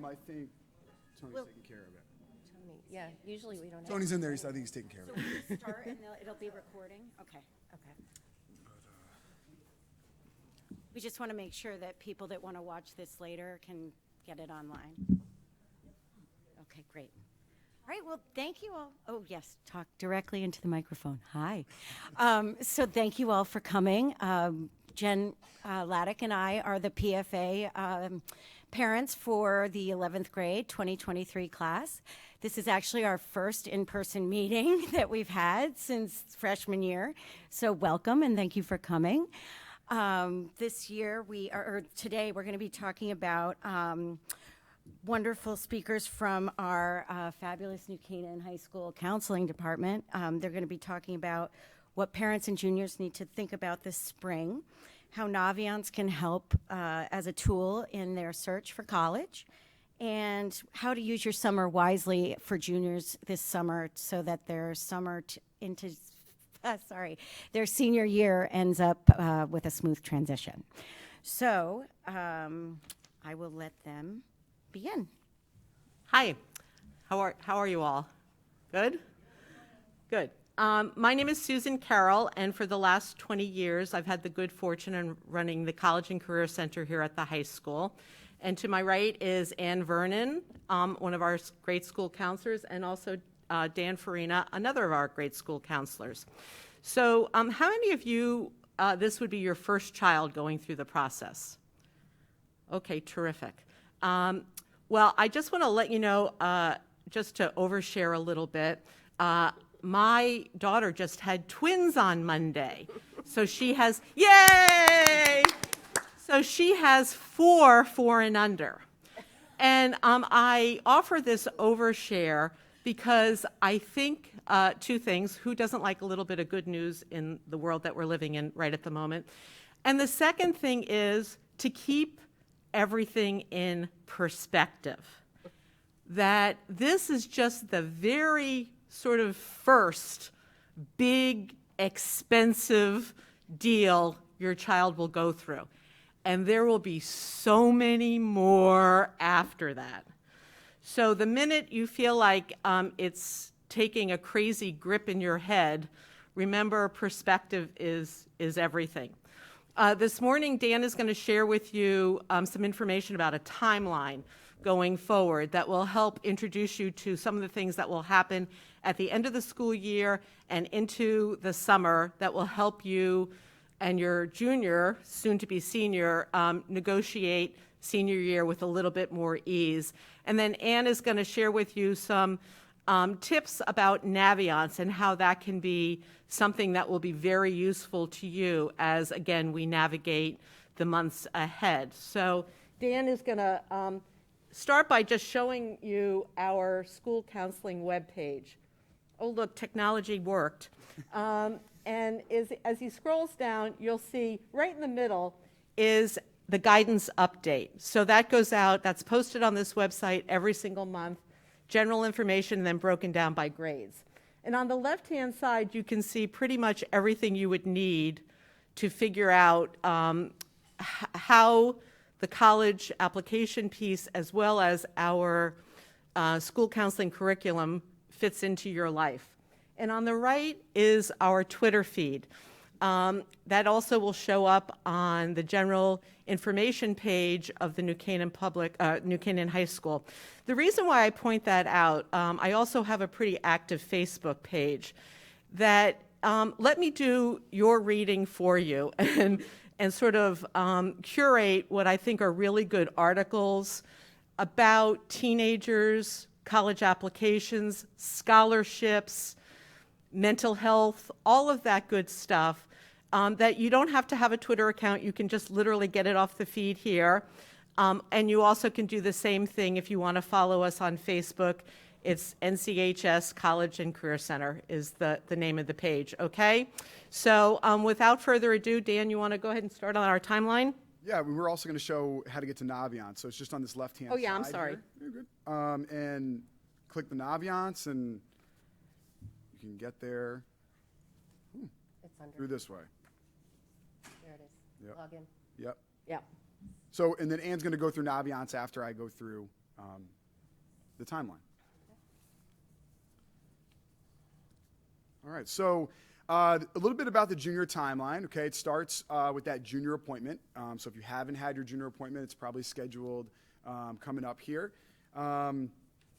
I think Tony's Well- taking care of it. Tony, yeah, usually we don't have. Tony's in there. I think he's taking care of So it. we start and it'll be recording? Okay, okay. We just want to make sure that people that want to watch this later can get it online. Okay, great. All right, well, thank you all. Oh, yes, talk directly into the microphone. Hi. So thank you all for coming. Jen Laddick and I are the PFA parents for the 11th grade 2023 class. This is actually our first in-person meeting that we've had since freshman year. So welcome and thank you for coming. This year today we're going to be talking about wonderful speakers from our fabulous New Canaan High School counseling department. They're going to be talking about what parents and juniors need to think about this spring, how Naviance can help as a tool in their search for college, and how to use your summer wisely for juniors this summer so that their their senior year ends up with a smooth transition. So I will let them begin. Hi, how are you all? Good? Good. My name is Susan Carroll, and for the last 20 years, I've had the good fortune of running the College and Career Center here at the high school. And to my right is Ann Vernon, one of our grade school counselors, and also Dan Farina, another of our grade school counselors. So how many of you, this would be your first child going through the process? Okay, terrific. Well, I just want to let you know, just to overshare a little bit, my daughter just had twins on Monday. So she has, yay! So she has 4 and under. And I offer this overshare because I think 2 things. Who doesn't like a little bit of good news in the world that we're living in right at the moment? And the second thing is to keep everything in perspective. That this is just the very sort of first big, expensive deal your child will go through. And there will be so many more after that. So the minute you feel like it's taking a crazy grip in your head, remember perspective is everything. This morning, Dan is going to share with you some information about a timeline going forward that will help introduce you to some of the things that will happen at the end of the school year and into the summer that will help you and your junior, soon to be senior, negotiate senior year with a little bit more ease. And then Ann is going to share with you some tips about Naviance and how that can be something that will be very useful to you as, again, we navigate the months ahead. So Dan is going to start by just showing you our school counseling webpage. Oh, look, technology worked. And as he scrolls down, you'll see right in the middle is the guidance update. So that goes out, that's posted on this website every single month, general information, and then broken down by grades. And on the left-hand side, you can see pretty much everything you would need to figure out how the college application piece, as well as our school counseling curriculum, fits into your life. And on the right is our Twitter feed. That also will show up on the general information page of the New Canaan High School. The reason why I point that out, I also have a pretty active Facebook page that let me do your reading for you and sort of curate what I think are really good articles about teenagers, college applications, scholarships, mental health, all of that good stuff, that you don't have to have a Twitter account. You can just literally get it off the feed here. And you also can do the same thing if you want to follow us on Facebook. It's NCHS College and Career Center is the name of the page, okay? So without further ado, Dan, you want to go ahead and start on our timeline? Yeah, we were also going to show how to get to Naviance. So it's just on this left-hand side. Oh, yeah, I'm sorry. Here. You're good. And click the Naviance, and you can get there It's under. through this way. There it is. Yep. Log in. Yep. Yep. So, and then Ann's going to go through Naviance after I go through the timeline. All right, so a little bit about the junior timeline. Okay, it starts with that junior appointment. So if you haven't had your junior appointment, it's probably scheduled coming up here.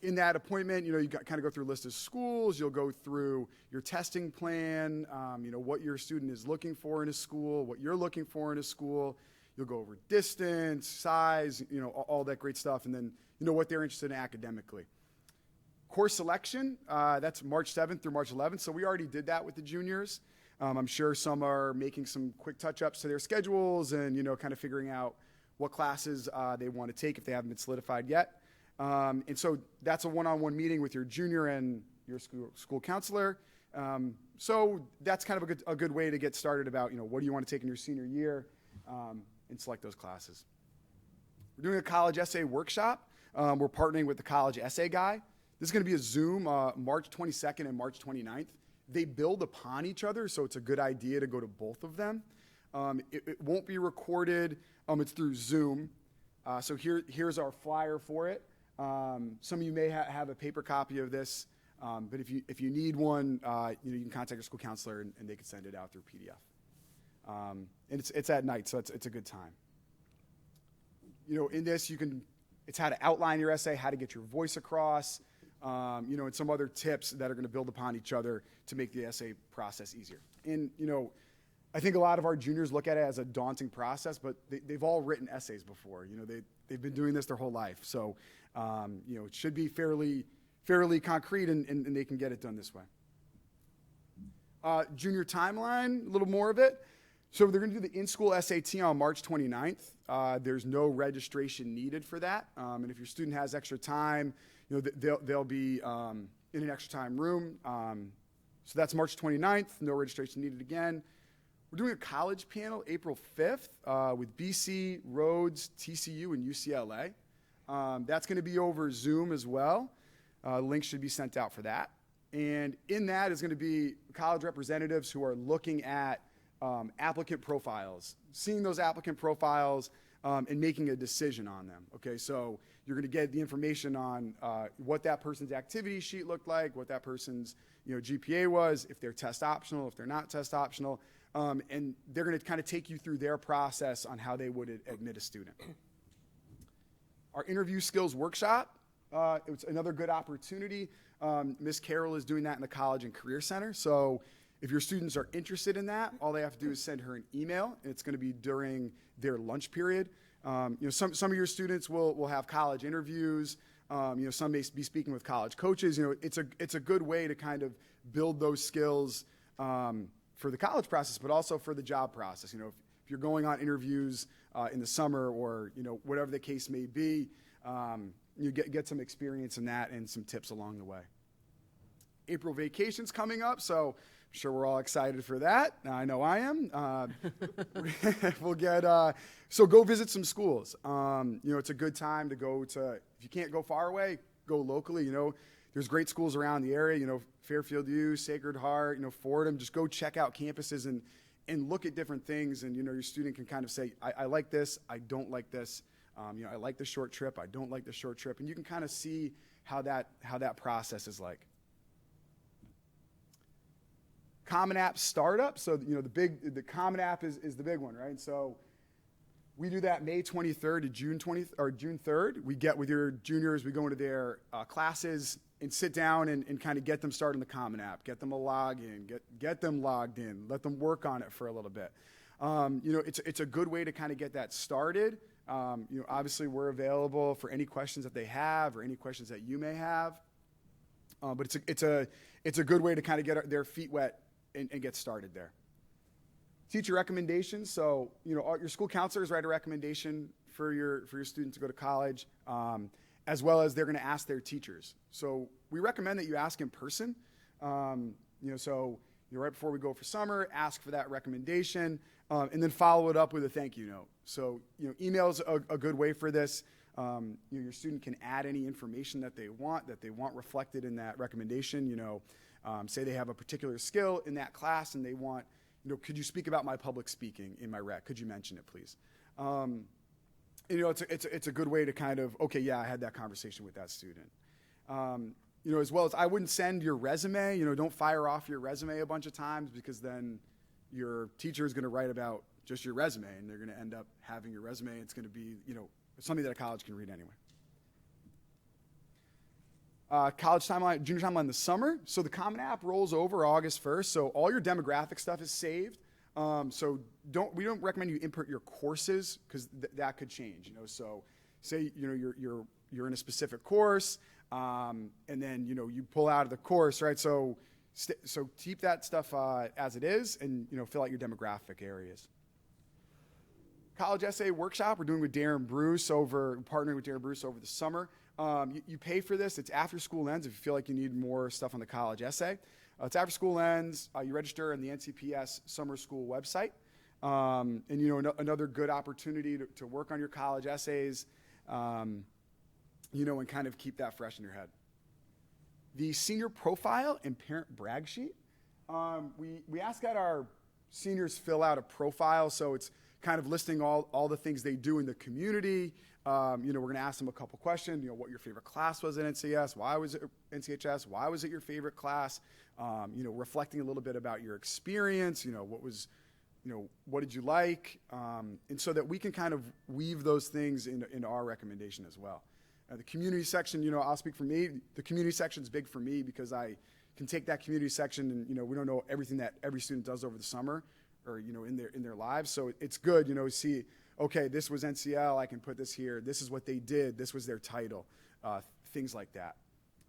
In that appointment, you kind of go through a list of schools. You'll go through your testing plan, what your student is looking for in a school, what you're looking for in a school. You'll go over distance, size, all that great stuff, and then what they're interested in academically. Course selection, that's March 7th through March 11th, so we already did that with the juniors. I'm sure some are making some quick touch-ups to their schedules and, kind of figuring out what classes they want to take if they haven't been solidified yet. And so that's a one-on-one meeting with your junior and your school counselor. So that's kind of a good way to get started about, what do you want to take in your senior year and select those classes. We're doing a college essay workshop. We're partnering with the College Essay Guy. This is going to be a Zoom March 22nd and March 29th. They build upon each other, so it's a good idea to go to both of them. It won't be recorded. It's through Zoom. So here's our flyer for it. Some of you may have a paper copy of this, but if you need one, you can contact your school counselor and they can send it out through PDF. And it's at night, so it's a good time. In this it's how to outline your essay, how to get your voice across, and some other tips that are going to build upon each other to make the essay process easier. And I think a lot of our juniors look at it as a daunting process, but they've all written essays before. They've been doing this their whole life. So, it should be fairly concrete, and they can get it done this way. Junior timeline, a little more of it. So they're going to do the in-school SAT on March 29th. There's no registration needed for that. And if your student has extra time, they'll be in an extra time room. So that's March 29th. No registration needed again. We're doing a college panel April 5th with BC, Rhodes, TCU, and UCLA. That's going to be over Zoom as well. Links should be sent out for that. And in that is going to be college representatives who are looking at applicant profiles, seeing those applicant profiles and making a decision on them. Okay, so you're going to get the information on what that person's activity sheet looked like, what that person's GPA was, if they're test optional, if they're not test optional. And they're going to kind of take you through their process on how they would admit a student. Our interview skills workshop, it's another good opportunity. Ms. Carroll is doing that in the College and Career Center. So if your students are interested in that, all they have to do is send her an email. It's going to be during their lunch period. Some of your students will have college interviews. Some may be speaking with college coaches. It's a good way to kind of build those skills for the college process, but also for the job process. If you're going on interviews in the summer or whatever the case may be, you get some experience in that and some tips along the way. April vacation's coming up, so I'm sure we're all excited for that. I know I am. We'll get so go visit some schools. It's a good time to go to. If you can't go far away, go locally. There's great schools around the area, Fairfield U, Sacred Heart, Fordham. Just go check out campuses and look at different things. And, your student can kind of say, I like this, I don't like this. I like the short trip, I don't like the short trip. And you can kind of see how that process is like. Common App startup. So, the Common App is the big one, right? So we do that May 23rd to June 3rd. We get with your juniors, we go into their classes and sit down and kind of get them started in the Common App, get them a login, get them logged in, let them work on it for a little bit. It's a good way to kind of get that started. Obviously we're available for any questions that they have or any questions that you may have. But it's a good way to kind of get their feet wet and get started there. Teacher recommendations. So, your school counselors write a recommendation for your student to go to college, as well as they're going to ask their teachers. So we recommend that you ask in person. So right before we go for summer, ask for that recommendation, and then follow it up with a thank you note. So, email's a good way for this. Your student can add any information that they want reflected in that recommendation. Say they have a particular skill in that class and they want, could you speak about my public speaking in my rec? Could you mention it, please? you know, it's a good way to kind of, okay, yeah, I had that conversation with that student. You know, as well as I wouldn't send your resume, you know, don't fire off your resume a bunch of times, because then your teacher is going to write about just your resume, and they're going to end up having your resume. It's going to be, you know, something that a college can read anyway. College timeline, junior timeline in the summer. So the Common App rolls over August 1st. So all your demographic stuff is saved. So we don't recommend you input your courses, because that could change. You know, so say, you know, you're in a specific course, and then, you know, you pull out of the course, right? So keep that stuff as it is, and, you know, fill out your demographic areas. College essay workshop we're doing with Darren Bruce partnering with Darren Bruce over the summer. You pay for this. It's after school ends if you feel like you need more stuff on the college essay. It's after school ends. You register on the NCPS summer school website. And, you know, another good opportunity to work on your college essays, you know, and kind of keep that fresh in your head. The senior profile and parent brag sheet. We ask that our seniors fill out a profile, so it's kind of listing all the things they do in the community. You know, we're going to ask them a couple questions. You know, what your favorite class was in NCS, why was it NCHS, why was it your favorite class? You know, reflecting a little bit about your experience. You know, what did you like? And so that we can kind of weave those things into our recommendation as well. The community section, you know, I'll speak for me. The community section is big for me, because I can take that community section, and, you know, we don't know everything that every student does over the summer, or, you know, in their lives. So it's good, you know, to see, okay, this was NCL, I can put this here. This is what they did. This was their title, things like that.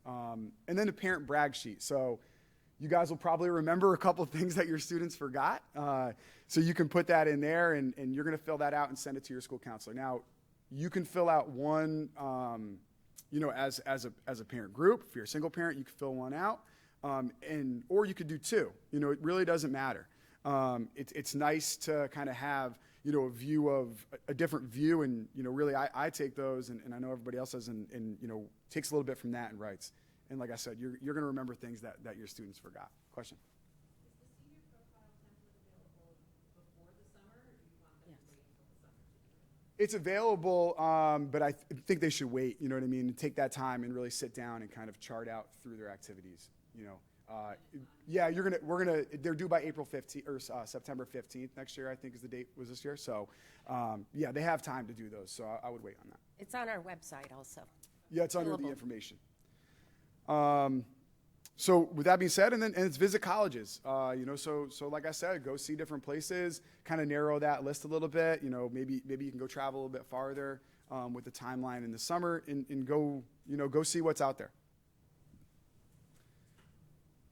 And then the parent brag sheet. So you guys will probably remember a couple of things that your students forgot. So you can put that in there, and you're going to fill that out and send it to your school counselor. Now, you can fill out one, you know, as a parent group. If you're a single parent, you can fill one out, or you could do two. You know, it really doesn't matter. It's nice to kind of have, you know, a different view, and, you know, really I take those, and I know everybody else does, and, you know, takes a little bit from that and writes. And like I said, you're going to remember things that your students forgot. Question? It's available, but I think they should wait, you know what I mean, and take that time and really sit down and kind of chart out through their activities, you know. Yeah, they're due by April 15th or September 15th next year, I think is the date was this year. So, yeah, they have time to do those, so I would wait on that. It's on our website also. Yeah, it's under the Available. information. So with that being said, and it's visit colleges. You know, so like I said, go see different places, kind of narrow that list a little bit. You know, maybe you can go travel a little bit farther with the timeline in the summer, and go see what's out there.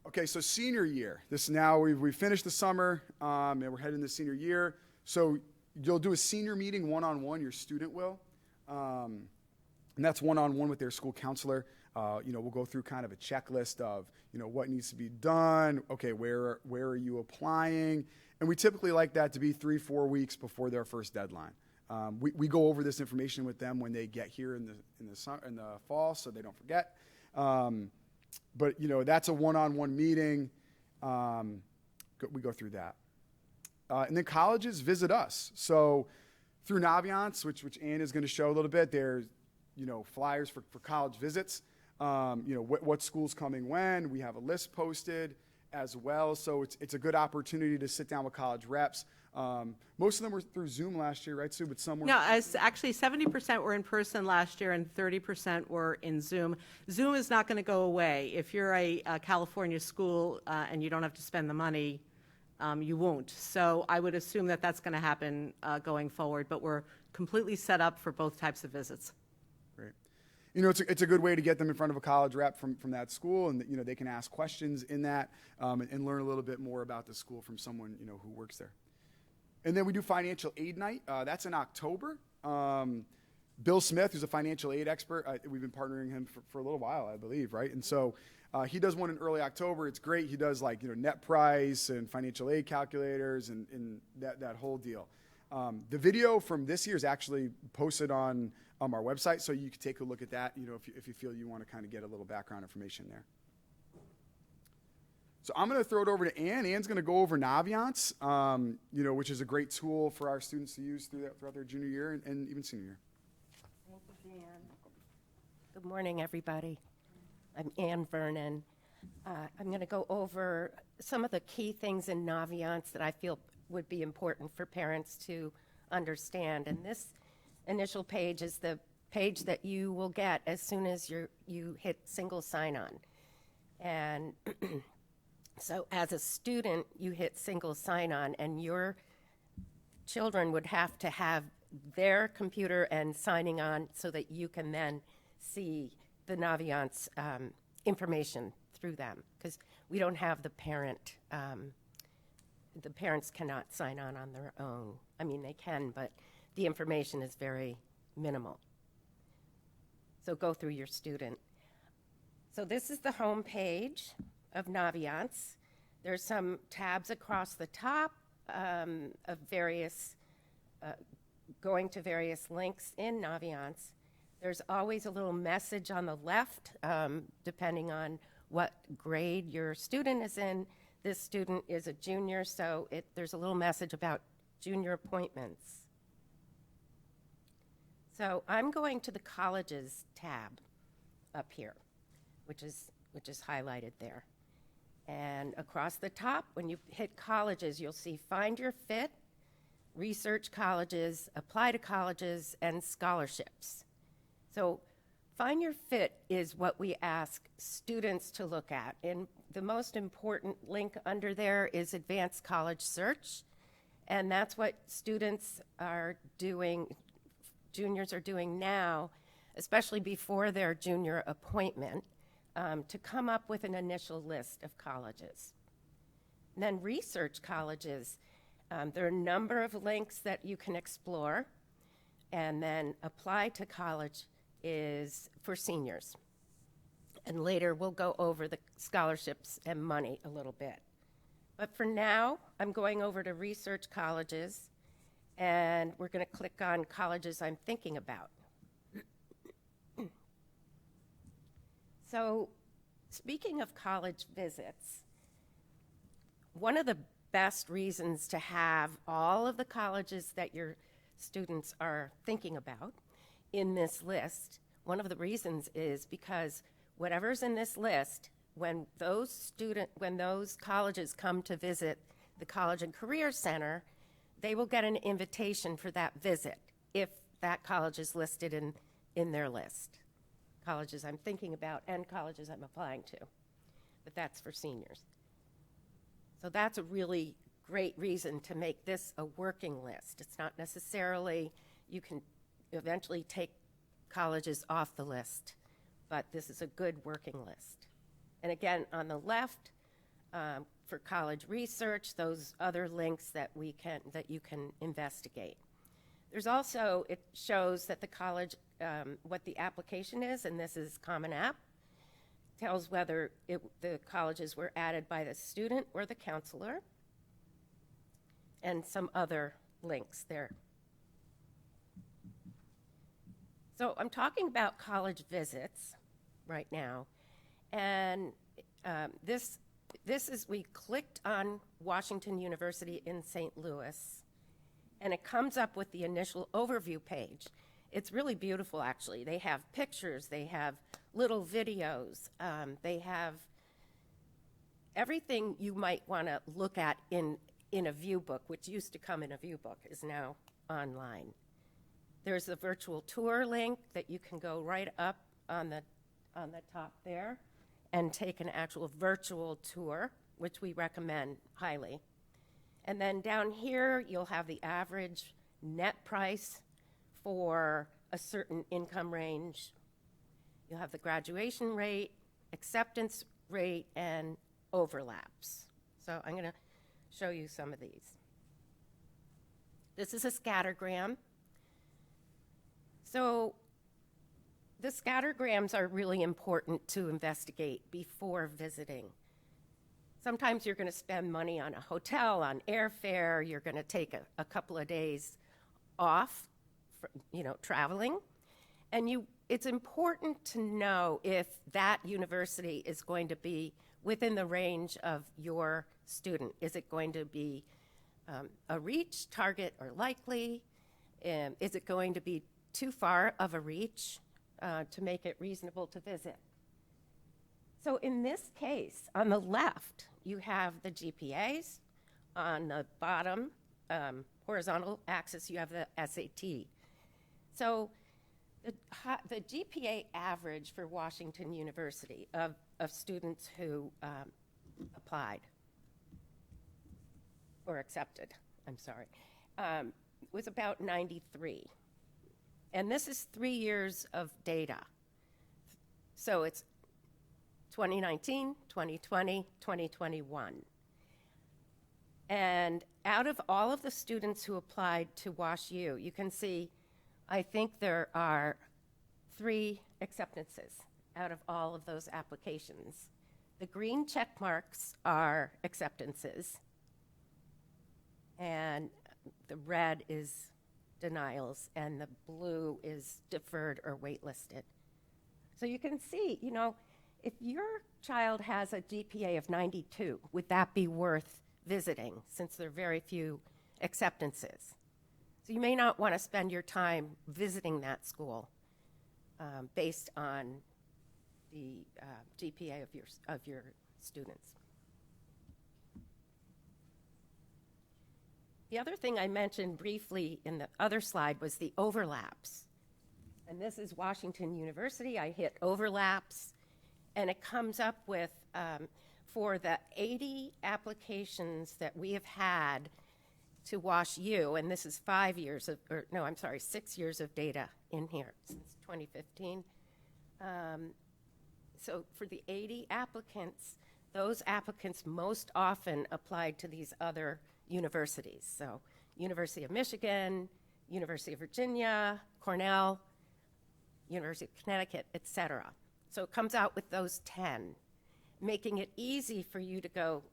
Okay, so senior year. We've finished the summer, and we're heading into senior year. So you'll do a senior meeting one-on-one. Your student will, and that's one-on-one with their school counselor. You know, we'll go through kind of a checklist of, you know, what needs to be done. Okay, where are you applying? And we typically like that to be 3-4 weeks before their first deadline. We go over this information with them when they get here in the fall, so they don't forget. But, you know, that's a one-on-one meeting. We go through that. And then colleges visit us. So through Naviance, which Ann is going to show a little bit, there's, you know, flyers for college visits. You know, what school's coming when. We have a list posted as well. So it's a good opportunity to sit down with college reps. Most of them were through Zoom last year, right, Sue? But some were. No, actually 70% were in person last year and 30% were in Zoom. Zoom is not going to go away. If you're a California school and you don't have to spend the money, you won't. So I would assume that that's going to happen going forward, but we're completely set up for both types of visits. Great. You know, it's a good way to get them in front of a college rep from that school, and, you know, they can ask questions in that and learn a little bit more about the school from someone, you know, who works there. And then we do financial aid night. That's in October. Bill Smith, who's a financial aid expert, we've been partnering him for a little while, I believe, right? And so he does one in early October. It's great. He does, like, you know, net price and financial aid calculators and that whole deal. The video from this year is actually posted on our website, so you can take a look at that, you know, if you feel you want to kind of get a little background information there. So I'm going to throw it over to Ann. Ann's going to go over Naviance, you know, which is a great tool for our students to use throughout their junior year and even senior year. Thank you, Dan. Good morning, everybody. I'm Ann Vernon. I'm going to go over some of the key things in Naviance that I feel would be important for parents to understand. And this initial page is the page that you will get as soon as you hit single sign-on. And so as a student, you hit single sign-on, and your children would have to have their computer and signing on so that you can then see the Naviance information through them, because we don't have the parent. The parents cannot sign on their own. I mean, they can, but the information is very minimal. So go through your student. So this is the home page of Naviance. There's some tabs across the top of various, going to various links in Naviance. There's always a little message on the left, depending on what grade your student is in. This student is a junior, so there's a little message about junior appointments. So I'm going to the colleges tab up here, which is highlighted there. And across the top, when you hit colleges, you'll see Find Your Fit, Research Colleges, Apply to Colleges, and Scholarships. So Find Your Fit is what we ask students to look at. And the most important link under there is Advanced College Search. And that's what students are doing, juniors are doing now, especially before their junior appointment, to come up with an initial list of colleges. And then Research Colleges, there are a number of links that you can explore. And then Apply to College is for seniors. And later we'll go over the scholarships and money a little bit. But for now, I'm going over to Research Colleges, and we're going to click on colleges I'm thinking about. So, speaking of college visits, one of the best reasons to have all of the colleges that your students are thinking about in this list, one of the reasons is because whatever's in this list, when those colleges come to visit the College and Career Center, they will get an invitation for that visit if that college is listed in their list. Colleges I'm thinking about and colleges I'm applying to. But that's for seniors. So that's a really great reason to make this a working list. It's not necessarily, you can eventually take colleges off the list, but this is a good working list. And again, on the left, for college research, those other links that you can investigate. There's also, it shows that the college, what the application is, and this is Common App, tells whether the colleges were added by the student or the counselor, and some other links there. So I'm talking about college visits right now, and this is, we clicked on Washington University in St. Louis, and it comes up with the initial overview page. It's really beautiful, actually. They have pictures, they have little videos, they have everything you might want to look at in a view book, which used to come in a view book, is now online. There's a virtual tour link that you can go right up on the top there and take an actual virtual tour, which we recommend highly. And then down here, you'll have the average net price for a certain income range. You'll have the graduation rate, acceptance rate, and overlaps. So I'm going to show you some of these. This is a scattergram. So the scattergrams are really important to investigate before visiting. Sometimes you're going to spend money on a hotel, on airfare, you're going to take a couple of days off, traveling. And it's important to know if that university is going to be within the range of your student. Is it going to be a reach, target, or likely? Is it going to be too far of a reach to make it reasonable to visit. So in this case, on the left, you have the GPAs. On the bottom, horizontal axis, you have the SAT. So the GPA average for Washington University of students who applied or accepted, I'm sorry, was about 93. And this is 3 years of data. So it's 2019, 2020, 2021. And out of all of the students who applied to WashU, you can see, I think there are 3 acceptances out of all of those applications. The green check marks are acceptances, and the red is denials, and the blue is deferred or waitlisted. So you can see, you know, if your child has a GPA of 92, would that be worth visiting, since there are very few acceptances? So you may not want to spend your time visiting that school based on the GPA of your students. The other thing I mentioned briefly in the other slide was the overlaps. And this is Washington University. I hit overlaps, and it comes up with, for the 80 applications that we have had to WashU, and this is 5 years of, or no, I'm sorry, 6 years of data in here since 2015. So for the 80 applicants, those applicants most often applied to these other universities. So University of Michigan, University of Virginia, Cornell, University of Connecticut, et cetera. So it comes out with those 10, making it easy for you to go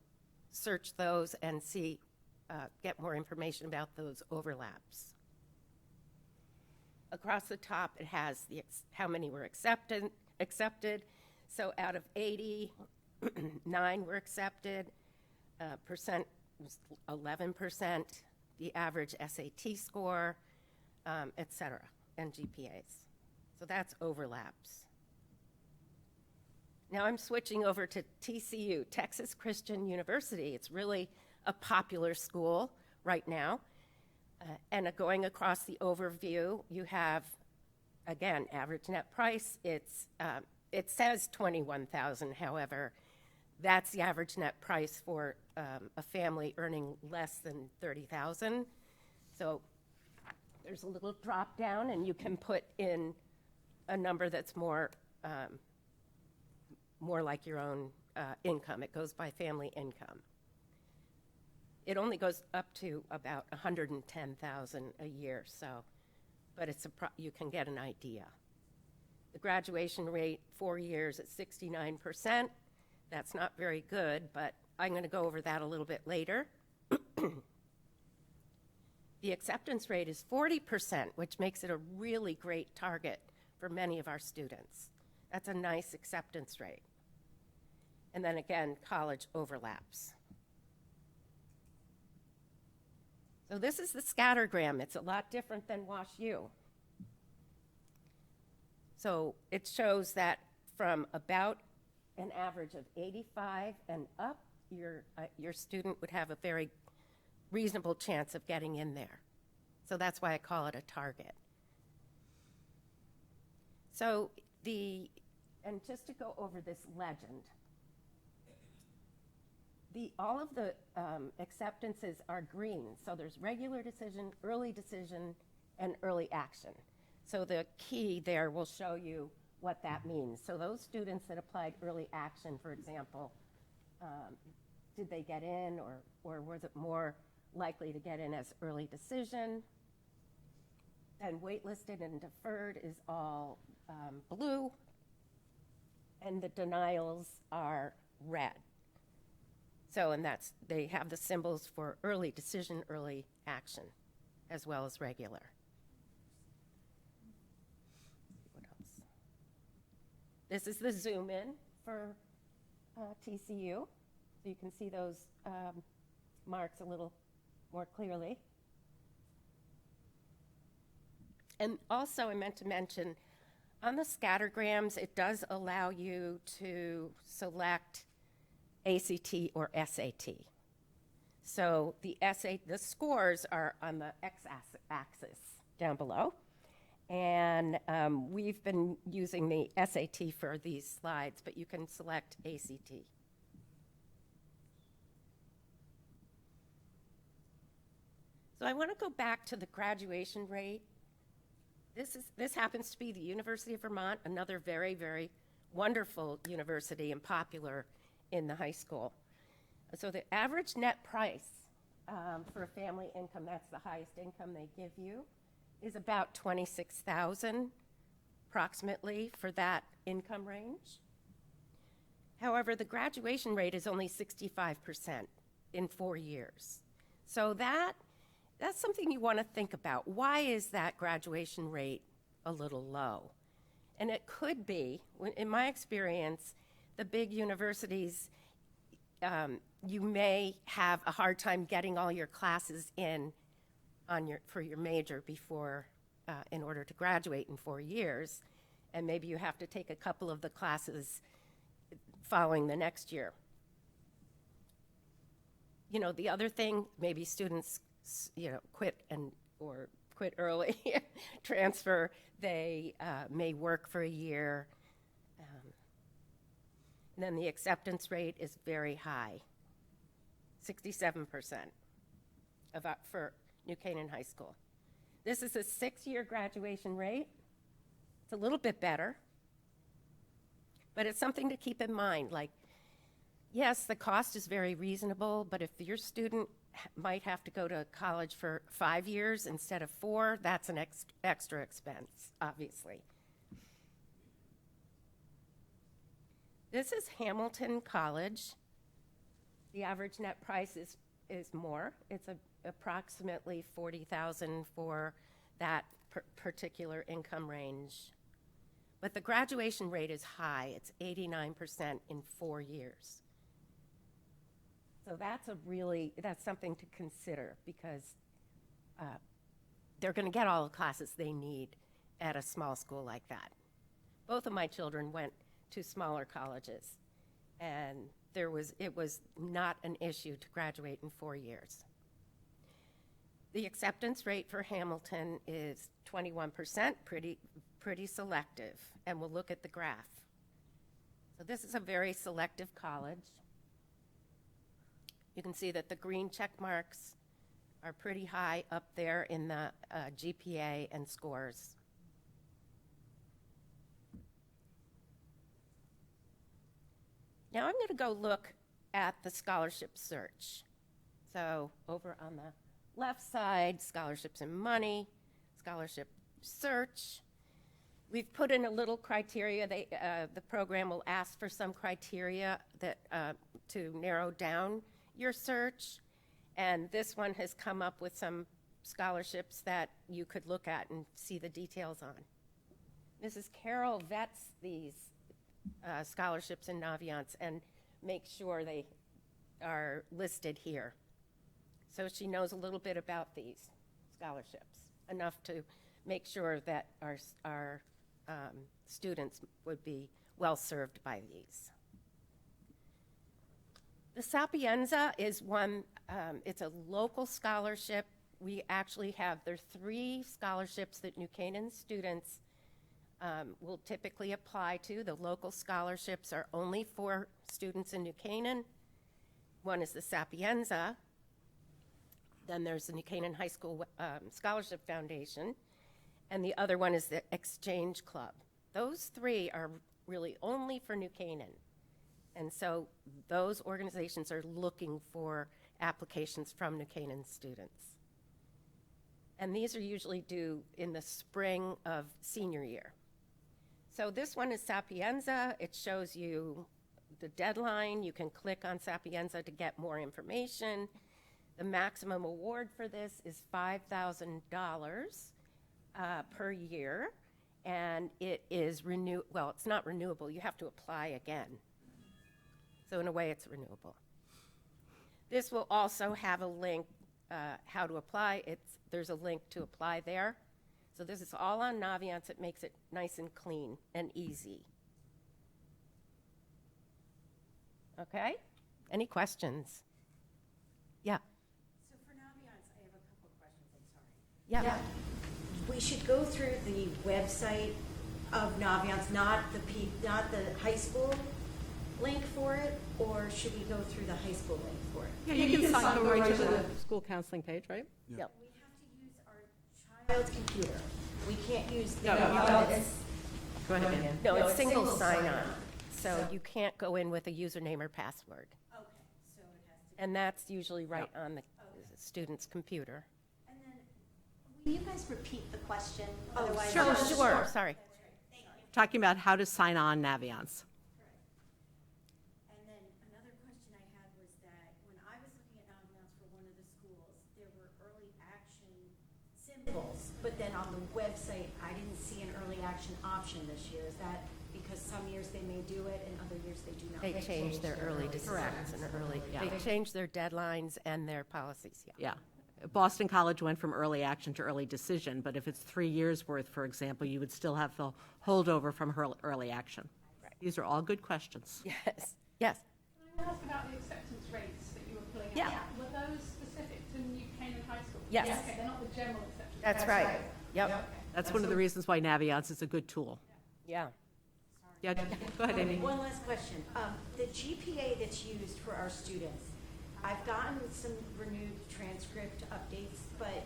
search those and see, get more information about those overlaps. Across the top, it has how many were accepted. So out of 80, 9 were accepted. Percent was 11%. The average SAT score, et cetera, and GPAs. So that's overlaps. Now I'm switching over to TCU, Texas Christian University. It's really a popular school right now. And going across the overview, you have, again, average net price. It says $21,000, however, that's the average net price for a family earning less than $30,000. So there's a little drop down, and you can put in a number that's more like your own income. It goes by family income. It only goes up to about $110,000 a year, so, but you can get an idea. The graduation rate, 4 years at 69%. That's not very good, but I'm going to go over that a little bit later. The acceptance rate is 40%, which makes it a really great target for many of our students. That's a nice acceptance rate. And then again, college overlaps. So this is the scattergram. It's a lot different than WashU. So it shows that from about an average of 85 and up, your student would have a very reasonable chance of getting in there. So that's why I call it a target. So and just to go over this legend, all of the acceptances are green. So there's regular decision, and early action. So the key there will show you what that means. So those students that applied early action, for example, did they get in, or was it more likely to get in as early decision? And waitlisted and deferred is all blue, and the denials are red. So, and they have the symbols for early decision, early action, as well as regular. What else? This is the zoom in for TCU. So you can see those marks a little more clearly. And also, I meant to mention, on the scattergrams, it does allow you to select ACT or SAT. So the scores are on the x-axis down below. And we've been using the SAT for these slides, but you can select ACT. So I want to go back to the graduation rate. This happens to be the University of Vermont, another very, very wonderful university and popular in the high school. So the average net price for a family income, that's the highest income they give you, is about $26,000 approximately for that income range. However, the graduation rate is only 65% in 4 years. So that's something you want to think about. Why is that graduation rate a little low? And it could be, in my experience, the big universities, you may have a hard time getting all your classes in for your major before, in order to graduate in 4 years, and maybe you have to take a couple of the classes following the next year. You know, the other thing, maybe students, quit early, transfer. They may work for a year. And then the acceptance rate is very high, 67% for New Canaan High School. This is a 6-year graduation rate. It's a little bit better, but it's something to keep in mind. Like, yes, the cost is very reasonable, but if your student might have to go to college for 5 years instead of 4, that's an extra expense, obviously. This is Hamilton College. The average net price is more. It's approximately $40,000 for that particular income range. But the graduation rate is high. It's 89% in 4 years. So that's something to consider, because they're going to get all the classes they need at a small school like that. Both of my children went to smaller colleges, and it was not an issue to graduate in 4 years. The acceptance rate for Hamilton is 21%, pretty selective, and we'll look at the graph. So this is a very selective college. You can see that the green check marks are pretty high up there in the GPA and scores. Now I'm going to go look at the scholarship search. So over on the left side, scholarships and money, scholarship search. We've put in a little criteria. The program will ask for some criteria that to narrow down your search, and this one has come up with some scholarships that you could look at and see the details on. Mrs. Carroll vets these scholarships and Naviance and makes sure they are listed here. So she knows a little bit about these scholarships, enough to make sure that our students would be well served by these. The Sapienza is one, it's a local scholarship. We actually there are 3 scholarships that New Canaan students will typically apply to. The local scholarships are only for students in New Canaan. One is the Sapienza. Then there's the New Canaan High School Scholarship Foundation. And the other one is the Exchange Club. Those 3 are really only for New Canaan. And so those organizations are looking for applications from New Canaan students. And these are usually due in the spring of senior year. So this one is Sapienza. It shows you the deadline. You can click on Sapienza to get more information. The maximum award for this is $5,000 per year. And it is well, it's not renewable. You have to apply again. So in a way, it's renewable. This will also have a link, how to apply. There's a link to apply there. So this is all on Naviance. It makes it nice and clean and easy. Okay? Any questions? Yeah. So for Naviance, I have a couple of questions, I'm sorry. Yeah. We should go through the website of Naviance, not the high school link for it, or should we go through the high school link for it? Yeah, you can go right to the school counseling page, right? Yep. We have to use our child's computer. We can't use the. No, it's- Go ahead, Ann. No, it's single sign-on. So you can't go in with a username or password. Okay, so it has to. And that's usually right on the student's computer. And then, Will you guys repeat the question? Oh, Otherwise, sure. Oh, sure, sorry. Talking about how to sign on Naviance. and then another question I had was that when I was looking at Naviance for one of the schools, there were early action symbols, but then on the website, I didn't see an early action option this year. Is that because some years they may do it and other years they do not? They change their early decisions and early, Yeah. they change their deadlines and their policies, yeah. Yeah. Boston College went from early action to early decision, but if it's 3 years' worth, for example, you would still have the holdover from early action. These are all good questions. Yes, yes. Can I ask about the acceptance rates that you were pulling Yeah. out? Were those specific to New Canaan High School? Yes. Okay, they're not the general acceptance. That's right. Yep, That's one of the reasons why Naviance is a good tool. yeah. Yeah, go ahead, Amy. One last question. The GPA that's used for our students, I've gotten some renewed transcript updates, but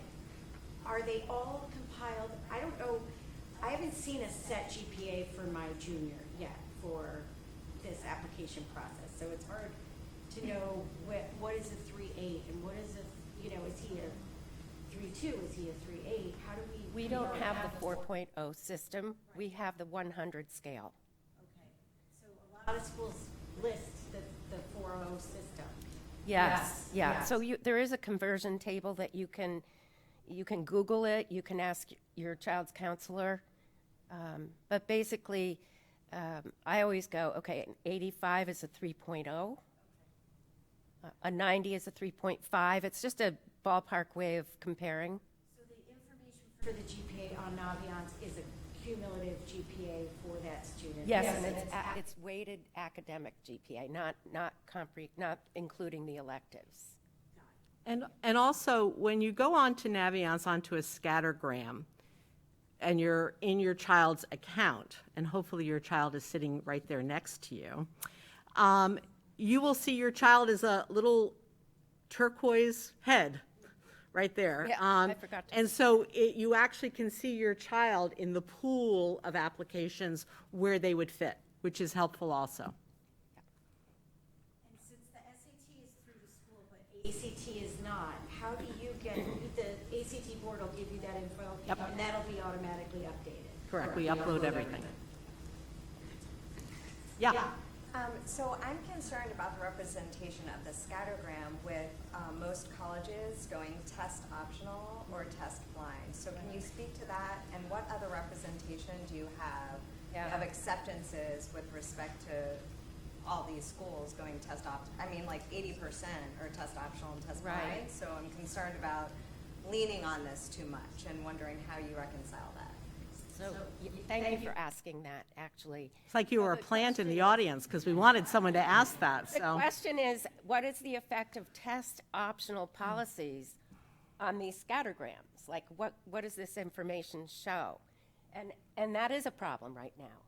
are they all compiled? I don't know, I haven't seen a set GPA for my junior yet for this application process, so it's hard to know what is a 3.8 and what is a, is he a 3.2, is he a 3.8? How do we? We don't have the 4.0 system. We have the 100 scale. Okay, so a lot of schools list the 4.0 system. Yes, yeah. So there is a conversion table that you can Google it, you can ask your child's counselor. But basically, I always go, okay, an 85 is a 3.0. A 90 is a 3.5. It's just a ballpark way of comparing. So the information for the GPA on Naviance is a cumulative GPA for that student? Yes, and it's weighted academic GPA, not including the electives. And also, when you go on to Naviance onto a scattergram, and you're in your child's account, and hopefully your child is sitting right there next to you, you will see your child is a little turquoise head right there. Yeah, I forgot to- And so you actually can see your child in the pool of applications where they would fit, which is helpful also. And since the SAT is through the school, but ACT is not, how do you get, the ACT board will give you that info? Yep. And that'll be automatically updated? Correct, we upload everything. Yeah. So I'm concerned about the representation of the scattergram with most colleges going test optional or test blind. So can you speak to that, and what other representation do you have Yeah. of acceptances with respect to all these schools going test I mean, like 80% are test optional and test Right. blind. So I'm concerned about leaning on this too much and wondering how you reconcile that. So thank you for asking that, actually. It's like you were a plant in the audience because we wanted someone to ask that, The so. question is, what is the effect of test optional policies on these scattergrams? Like, what does this information show? And that is a problem right now.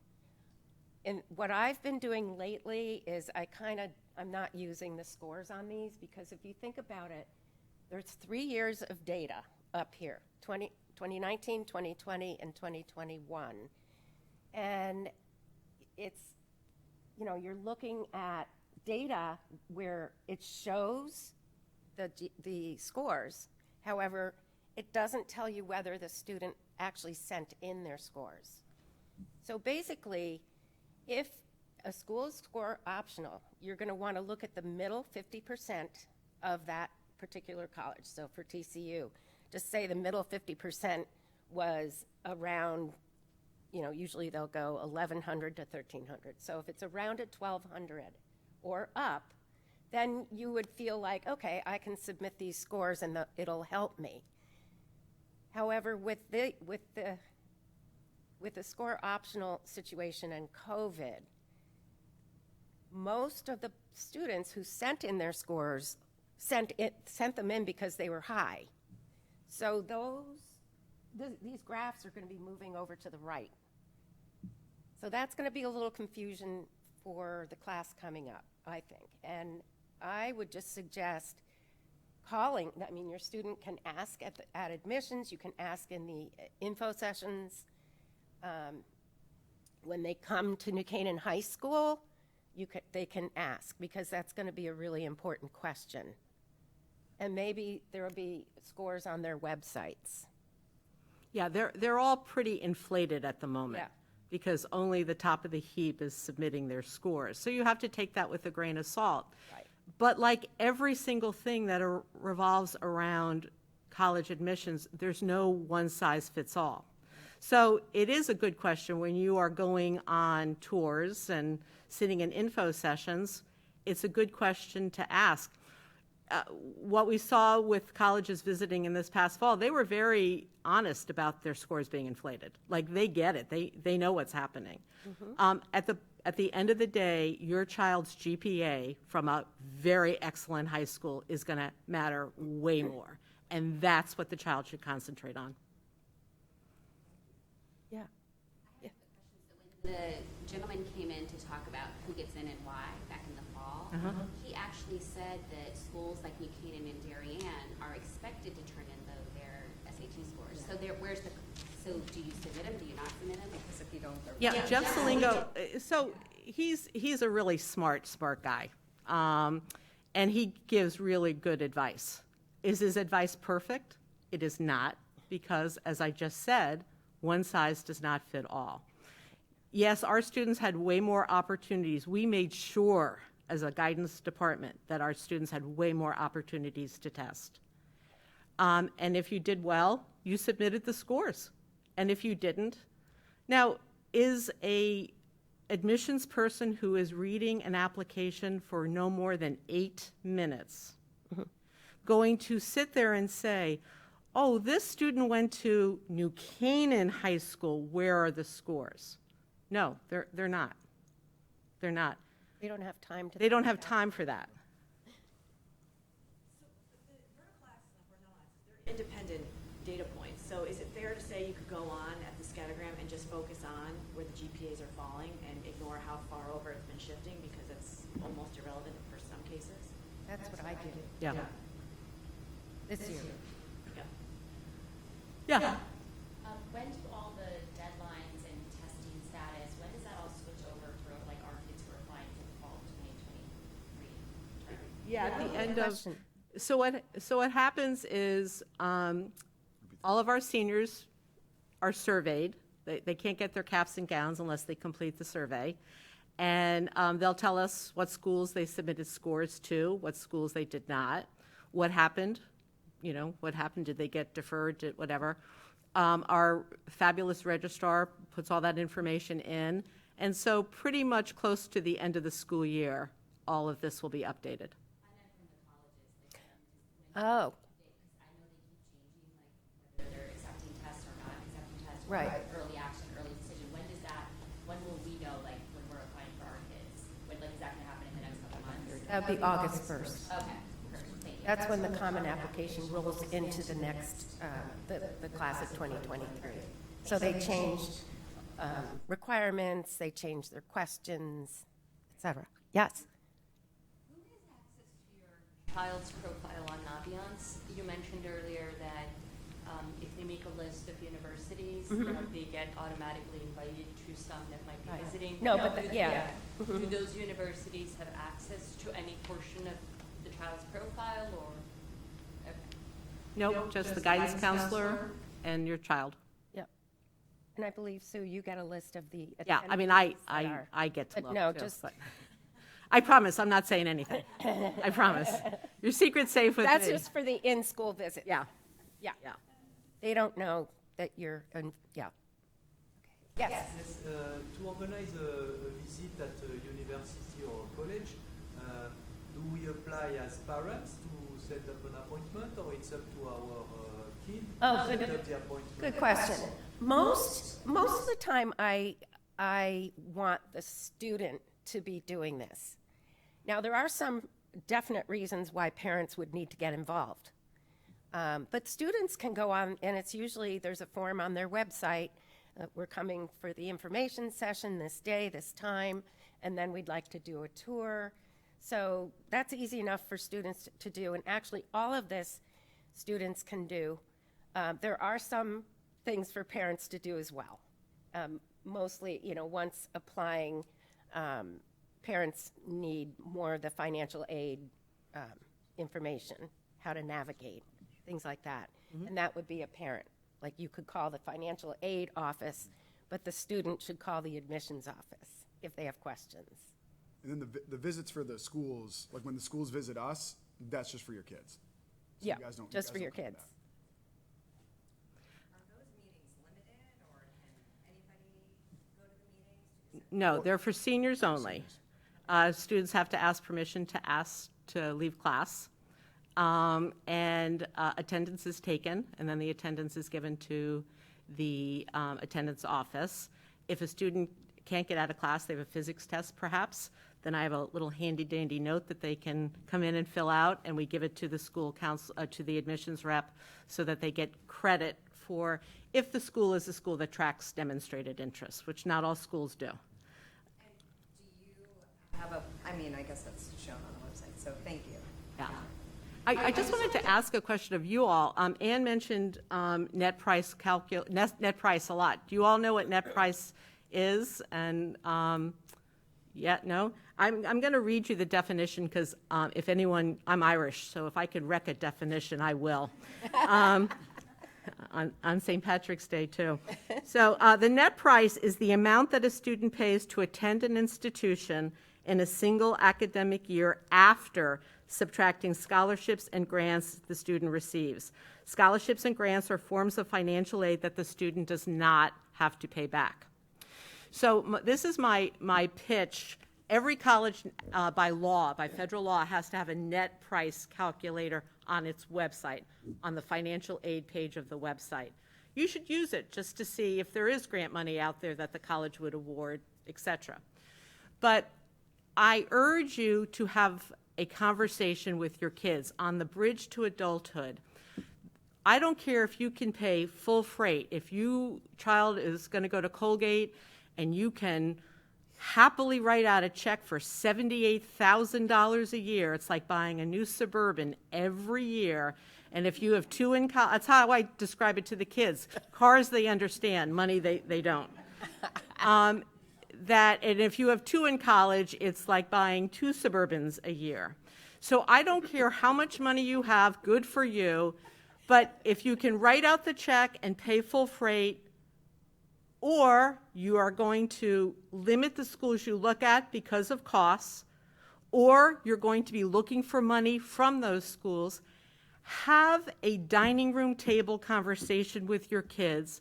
And what I've been doing lately is I'm not using the scores on these, because if you think about it, there's 3 years of data up here, 2019, 2020, and 2021. And it's, you're looking at data where it shows the scores. However, it doesn't tell you whether the student actually sent in their scores. So basically, if a school is score optional, you're going to want to look at the middle 50% of that particular college. So for TCU, just say the middle 50% was around, usually they'll go 1,100 to 1,300. So if it's around at 1,200 or up, then you would feel like, okay, I can submit these scores and it'll help me. However, with the score optional situation and COVID, most of the students who sent in their scores sent them in because they were high. So these graphs are going to be moving over to the right. So that's going to be a little confusion for the class coming up, I think. And I would just suggest calling. I mean, your student can ask at admissions. You can ask in the info sessions. When they come to New Canaan High School, they can ask, because that's going to be a really important question. And maybe there will be scores on their websites. Yeah, they're all pretty inflated at the moment. Yeah. Because only the top of the heap is submitting their scores. So you have to take that with a grain of salt. Right. But like every single thing that revolves around college admissions, there's no one size fits all. So it is a good question when you are going on tours and sitting in info sessions, it's a good question to ask. What we saw with colleges visiting in this past fall, they were very honest about their scores being inflated. Like, they get it. They know what's happening. At the end of the day, your child's GPA from a very excellent high school is going to matter way more. And that's what the child should concentrate on. Yeah. The gentleman came in to talk about who gets in and why back in the fall. He actually said that schools like New Canaan and Darien are expected to turn in their SAT scores. So so do you submit them? Do you not submit them? Because if you don't, they're Yeah, Jeff Salingo, so he's a really smart guy. And he gives really good advice. Is his advice perfect? It is not, because as I just said, one size does not fit all. Yes, our students had way more opportunities. We made sure as a guidance department that our students had way more opportunities to test. And if you did well, you submitted the scores. And if you didn't, now, is a admissions person who is reading an application for no more than 8 minutes going to sit there and say, oh, this student went to New Canaan High School, where are the scores? No, they're not. They're not. They don't have time to. They don't have time for that. They're independent data points. So is it fair to say you could go on at the scattergram and just focus on where the GPAs are falling and ignore how far over it's been shifting because it's almost irrelevant for some cases? That's what I did Yeah. this year. Yeah. When do all the deadlines and testing status, when does that all switch over for like our kids who are applying for the fall 2023 term? Yeah, at the end of, Question. so what happens is all of our seniors are surveyed. They can't get their caps and gowns unless they complete the survey. And they'll tell us what schools they submitted scores to, what schools they did not, what happened, what happened, did they get deferred, whatever. Our fabulous registrar puts all that information in. And so pretty much close to the end of the school year, all of this will be updated. Oh, Whether they're accepting tests or not accepting tests, or Right. early action, early decision. When will we know, like, when we're applying for our kids? Is that gonna happen in the next couple months? that would be August 1st. Okay, perfect, thank you. That's when the common application rolls into the next, the class of 2023. So they changed requirements, they changed their questions, et cetera. Yes? Child's profile on Naviance. You mentioned earlier that if they make a list of universities, they get automatically invited to some that might be Right. visiting. No, but do- yeah. Do those universities have access to any portion of the child's profile, or? Okay. Nope, just the guidance counselor and your child. Yep. And I believe, Sue, you got a list of the. Yeah, I mean, attendees that are- I get to But look no, too, just- but- I promise, I'm not saying anything. I promise. Your secret's safe with me. That's just for the in-school visit. Yeah, Yeah. yeah. They don't know that you're, yeah. Yes. Yes, to organize a visit at a university or college, do we apply as parents to set up an appointment, or it's up to our kid Oh, to good. set up the appointment? Good question. Most of the time, I want the student to be doing this. Now, there are some definite reasons why parents would need to get involved. But students can go on, and it's usually, there's a form on their website. We're coming for the information session this day, this time, and then we'd like to do a tour. So that's easy enough for students to do, and actually all of this students can do. There are some things for parents to do as well. Mostly, once applying, parents need more of the financial aid information, how to navigate, things like that. And that would be a parent. Like you could call the financial aid office, but the student should call the admissions office if they have questions. And then the visits for the schools, like when the schools visit us, that's just for your kids. So Yeah, you guys don't, just for your come to kids. that. Are those meetings limited, or can anybody go to the meetings? No, they're for seniors only. Students have to ask permission to leave class. And attendance is taken, and then the attendance is given to the attendance office. If a student can't get out of class, they have a physics test perhaps, then I have a little handy-dandy note that they can come in and fill out, and we give it to the school council, to the admissions rep, so that they get credit for, if the school is a school that tracks demonstrated interest, which not all schools do. And do you have I guess that's shown on the website, so thank you. Yeah. I just wanted to ask a question of you all. Ann mentioned net price a lot. Do you all know what net price is? And no? I'm going to read you the definition because if anyone, I'm Irish, so if I could wreck a definition, I will. On St. Patrick's Day, too. So the net price is the amount that a student pays to attend an institution in a single academic year after subtracting scholarships and grants the student receives. Scholarships and grants are forms of financial aid that the student does not have to pay back. So this is my pitch. Every college, by federal law, has to have a net price calculator on its website, on the financial aid page of the website. You should use it just to see if there is grant money out there that the college would award, etc. But I urge you to have a conversation with your kids on the bridge to adulthood. I don't care if you can pay full freight. If your child is going to go to Colgate and you can happily write out a check for $78,000 a year, it's like buying a new Suburban every year. And if you have two in college, that's how I describe it to the kids. Cars they understand, money they don't. And if you have two in college, it's like buying two Suburbans a year. So I don't care how much money you have, good for you, but if you can write out the check and pay full freight, or you are going to limit the schools you look at because of costs, or you're going to be looking for money from those schools, have a dining room table conversation with your kids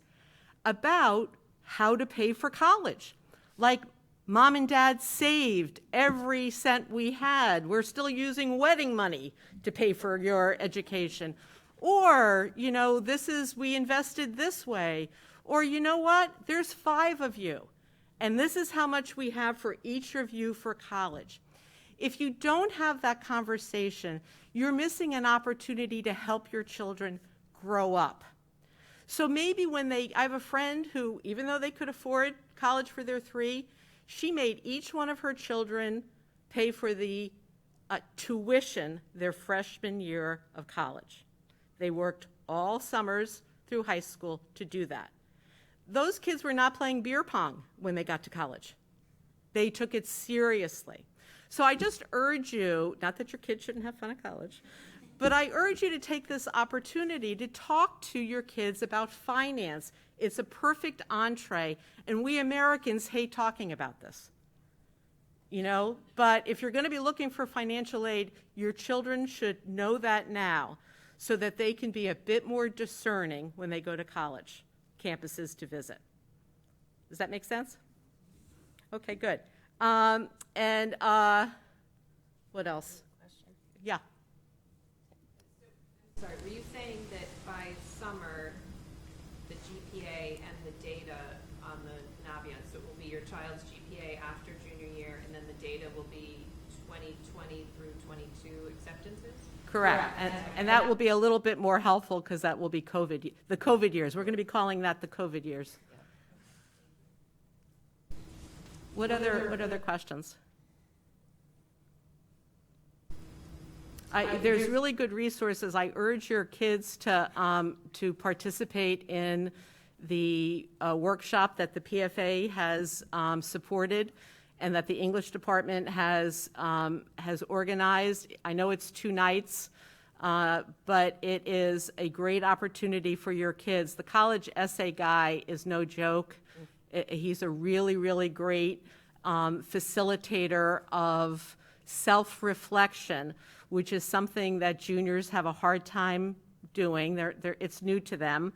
about how to pay for college. Like, Mom and Dad saved every cent we had. We're still using wedding money to pay for your education. Or, we invested this way. Or, you know what? There's 5 of you. And this is how much we have for each of you for college. If you don't have that conversation, you're missing an opportunity to help your children grow up. So maybe I have a friend who, even though they could afford college for their 3, she made each one of her children pay for the tuition their freshman year of college. They worked all summers through high school to do that. Those kids were not playing beer pong when they got to college. They took it seriously. So I just urge you, not that your kids shouldn't have fun at college, but I urge you to take this opportunity to talk to your kids about finance. It's a perfect entree, and we Americans hate talking about this. But if you're going to be looking for financial aid, your children should know that now so that they can be a bit more discerning when they go to college campuses to visit. Does that make sense? Okay, good. What else? Yeah. Sorry, were you saying that by summer the GPA and the data on the Navient. So it will be your child's GPA after junior year, and then the data will be 2020 through 22 acceptances? Correct. And that will be a little bit more helpful because that will be the COVID years. We're going to be calling that the COVID years. What other questions? There's really good resources. I urge your kids to participate in the workshop that the PFA has supported and that the English department has organized. I know it's 2 nights, but it is a great opportunity for your kids. The college essay guy is no joke. He's a really, really great facilitator of self-reflection, which is something that juniors have a hard time doing. It's new to them.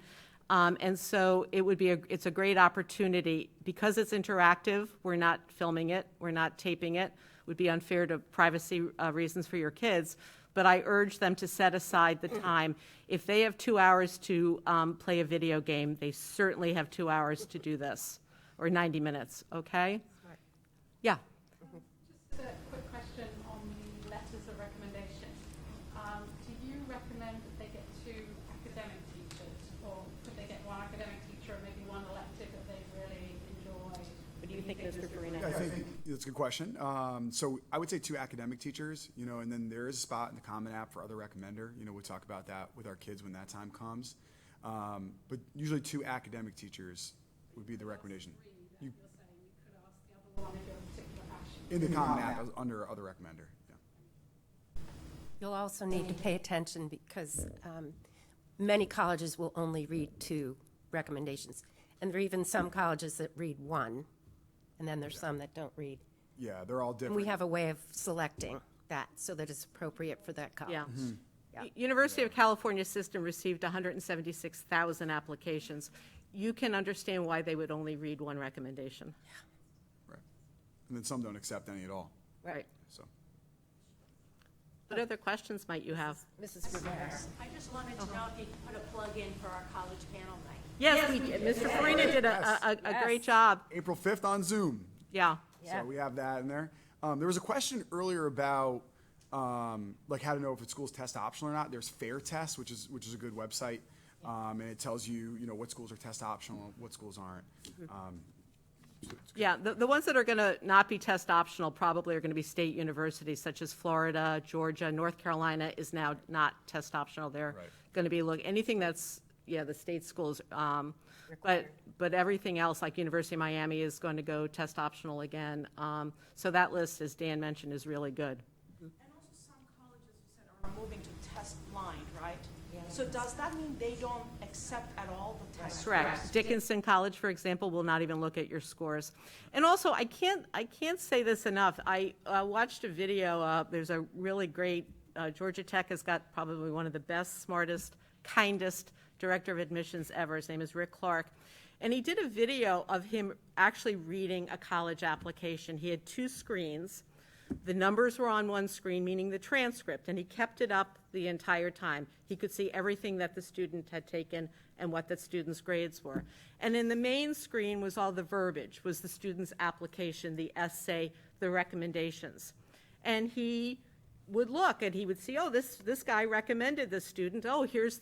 And so it's a great opportunity. Because it's interactive, we're not filming it, we're not taping it. It would be unfair to privacy reasons for your kids. But I urge them to set aside the time. If they have 2 hours to play a video game, they certainly have 2 hours to do this, or 90 minutes, okay? Yeah. Just a quick question on the letters of recommendation. Do you recommend that they get 2 academic teachers, or could they get 1 academic teacher and maybe 1 elective that they really enjoy? What do you think, Mr. Farina? I think that's a good question. So I would say 2 academic teachers, and then there is a spot in the Common App for other recommender. We'll talk about that with our kids when that time comes. But usually 2 academic teachers would be the recommendation. In the Common App under other recommender. Yeah. You'll also need to pay attention because many colleges will only read 2 recommendations. And there are even some colleges that read 1, and then there's some that don't read. Yeah, they're all And different. we have a way of selecting that so that it's appropriate for that college. Yeah. Yeah. University of California system received 176,000 applications. You can understand why they would only read 1 recommendation. Right. And then some don't accept any at all. Right. So. What other questions might you have? Mrs. Rivera. I just wanted to know if you could put a plug in for our college panel night. Yes, we did. Mr. Farina did a great job. April 5th on Zoom. Yeah. Yeah. So we have that in there. There was a question earlier about like how to know if a school's test optional or not. There's Fair Test, which is a good website, and it tells you what schools are test optional, what schools aren't. Yeah, the ones that are going to not be test optional probably are going to be state universities such as Florida, Georgia, North Carolina is now not test optional. They're Right. going to be anything that's the state schools. But everything else, like University of Miami, is going to go test optional again. So that list, as Dan mentioned, is really good. And also some colleges, you said, are moving to test blind, right? So does that mean they don't accept at all the test? Correct. Dickinson College, for example, will not even look at your scores. And also, I can't say this enough. I watched a video. There's a really great, Georgia Tech has got probably one of the best, smartest, kindest director of admissions ever. His name is Rick Clark. And he did a video of him actually reading a college application. He had 2 screens. The numbers were on one screen, meaning the transcript, and he kept it up the entire time. He could see everything that the student had taken and what the student's grades were. And in the main screen was all the verbiage, was the student's application, the essay, the recommendations. And he would look and he would see, oh, this guy recommended this student. Oh, here's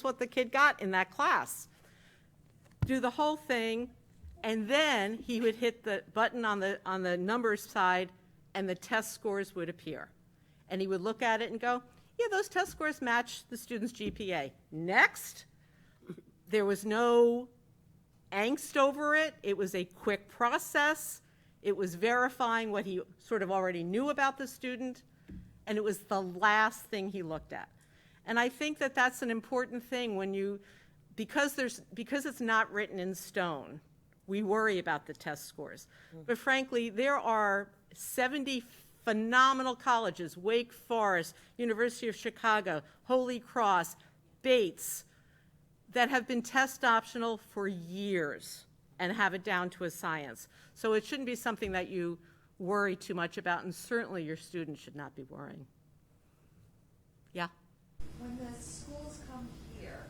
what the kid got in that class. Do the whole thing, and then he would hit the button on the numbers side, and the test scores would appear. And he would look at it and go, yeah, those test scores match the student's GPA. Next. There was no angst over it. It was a quick process. It was verifying what he sort of already knew about the student, and it was the last thing he looked at. And I think that that's an important thing because it's not written in stone, we worry about the test scores. But frankly, there are 70 phenomenal colleges, Wake Forest, University of Chicago, Holy Cross, Bates, that have been test optional for years and have it down to a science. So it shouldn't be something that you worry too much about, and certainly your students should not be worrying. Yeah? When the schools come here,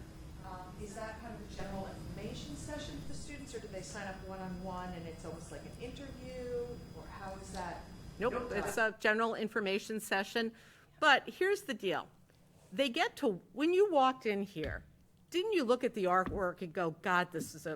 session for the students, or do they sign up one-on-one and it's almost like an interview, or how is that? Nope, it's a general information session. But here's the deal. They get to, when you walked in here, didn't you look at the artwork and go, God,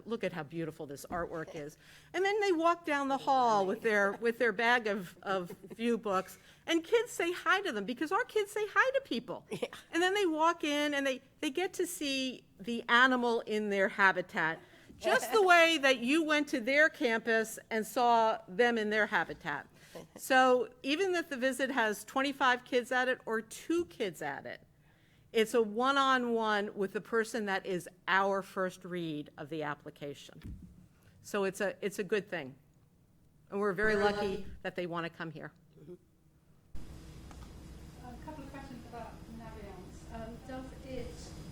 look at how beautiful this artwork is. And then they walk down the hall with their bag of view books, and kids say hi to them, because our kids say hi to people. Yeah. And then they walk in and they get to see the animal in their habitat, just the way that you went to their campus and saw them in their habitat. So even if the visit has 25 kids at it or 2 kids at it, it's a one-on-one with the person that is our first read of the application. So it's a good thing. And we're very lucky that they want to come here. A couple of questions about Naviance. Does it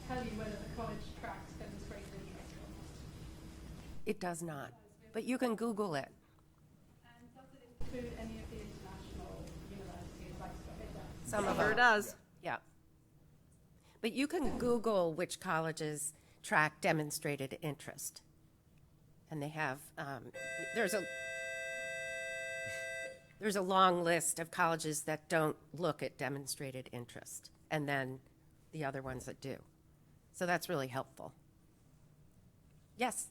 tell you whether the college tracks demonstrated interest or not? It does not, but you can Google it. And does it include any of the international universities like it does? Some of Sure them. does. Yeah. But you can Google which colleges track demonstrated interest. And they have, there's a long list of colleges that don't look at demonstrated interest, and then the other ones that do. So that's really helpful. Yes?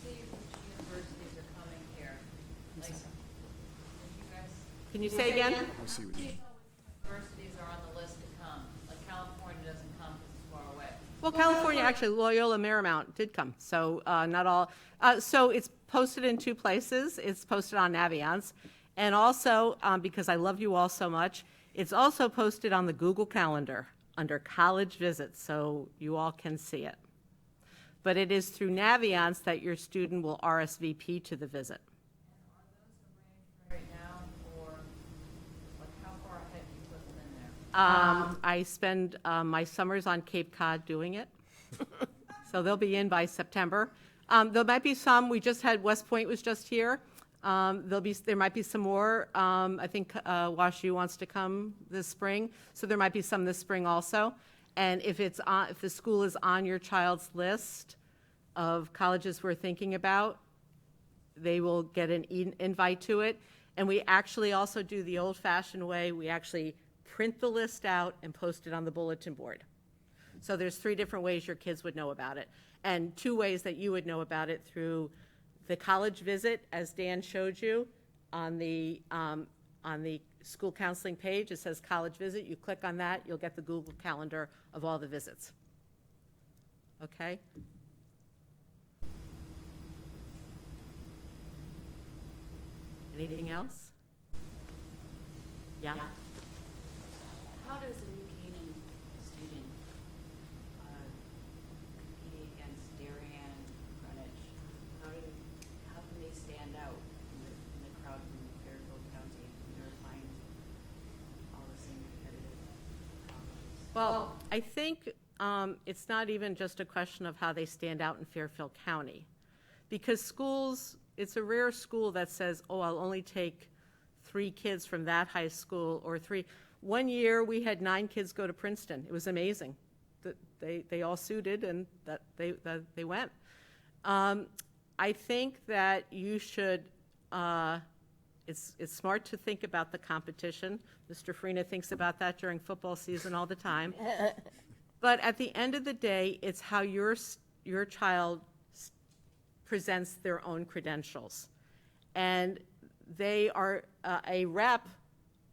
See which universities are coming here. Like, you guys, Can you say again? I see what you mean. universities are on the list to come. Like California doesn't come because it's far away. Well, California, actually, Loyola Marymount did come, so not all. So it's posted in 2 places. It's posted on Naviance. And also, because I love you all so much, it's also posted on the Google Calendar under College Visits, so you all can see it. But it is through Naviance that your student will RSVP to the visit. Right now, or like how far ahead do you put them in there? I spend my summers on Cape Cod doing it. So they'll be in by September. There might be some, we just had, West Point was just here. There might be some more. I think WashU wants to come this spring, so there might be some this spring also. And if the school is on your child's list of colleges we're thinking about, they will get an invite to it. And we actually also do the old-fashioned way. We actually print the list out and post it on the bulletin board. So there's 3 different ways your kids would know about it, and 2 ways that you would know about it: through the college visit, as Dan showed you, on the school counseling page. It says college visit. You click on that, you'll get the Google Calendar of all the visits. Okay? Anything else? Yeah? How does a New Canaan student compete against Darien, Greenwich? How can they stand out in the crowd from Fairfield County when they're playing all the same competitive colleges? Well, I think it's not even just a question of how they stand out in Fairfield County, because schools, it's a rare school that says, oh, I'll only take 3 kids from that high school, or 3. One year we had 9 kids go to Princeton. It was amazing. They all suited and that they went. I think that you should, it's smart to think about the competition. Mr. Farina thinks about that during football season all the time. But at the end of the day, it's how your child presents their own credentials. And they are, a rep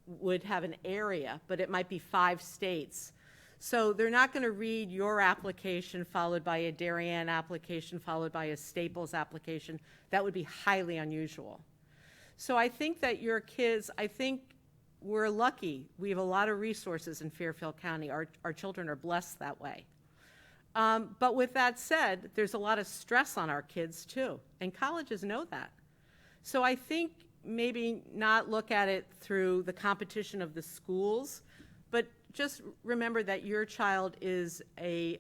would have an area, but it might be 5 states. So they're not going to read your application followed by a Darien application followed by a Staples application. That would be highly unusual. So I think that your kids, I think we're lucky. We have a lot of resources in Fairfield County. Our children are blessed that way. But with that said, there's a lot of stress on our kids too, and colleges know that. So I think maybe not look at it through the competition of the schools, but just remember that your child is a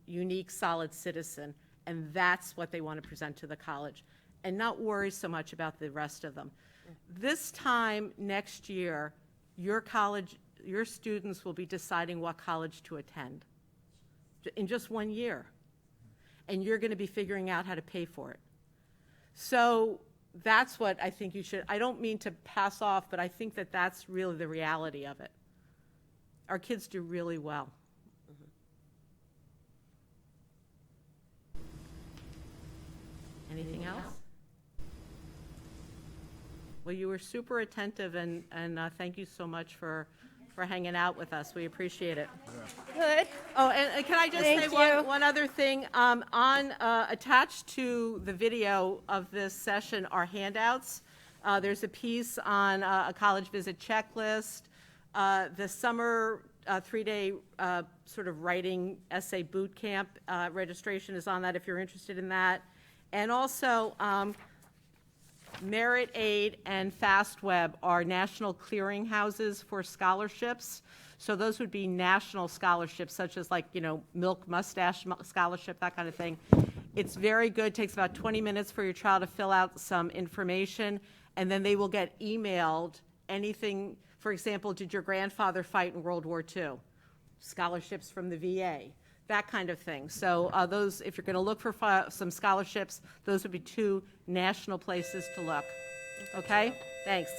unique, solid citizen, and that's what they want to present to the college, and not worry so much about the rest of them. This time next year, your students will be deciding what college to attend in just 1 year. and you're going to be figuring out how to pay for it. So that's what I think you should, I don't mean to pass off, but I think that that's really the reality of it. Our kids do really well. Anything else? Well, you were super attentive, and thank you so much for hanging out with us. We appreciate it. Good. Oh, and can I just Thank say you. one other thing? Attached to the video of this session are handouts. There's a piece on a college visit checklist. The summer 3-day sort of writing essay boot camp registration is on that if you're interested in that. And also, Merit Aid and FastWeb are national clearinghouses for scholarships. So those would be national scholarships, such as like, Milk Mustache Scholarship, that kind of thing. It's very good. Takes about 20 minutes for your child to fill out some information, and then they will get emailed anything. For example, did your grandfather fight in World War II? Scholarships from the VA, that kind of thing. So those, if you're going to look for some scholarships, those would be 2 national places to look. Okay? Thanks.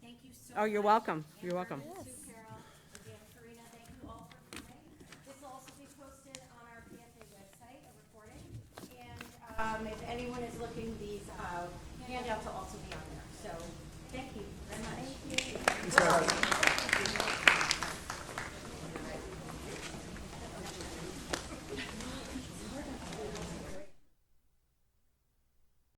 Thank you so Oh, you're welcome. You're welcome. Sue Carroll, again, Karina, thank you all for coming. This will also be posted on our PFA website, a recording. And if anyone is looking, these handouts will also be on there. So thank you very much. Thank you. Thanks, guys.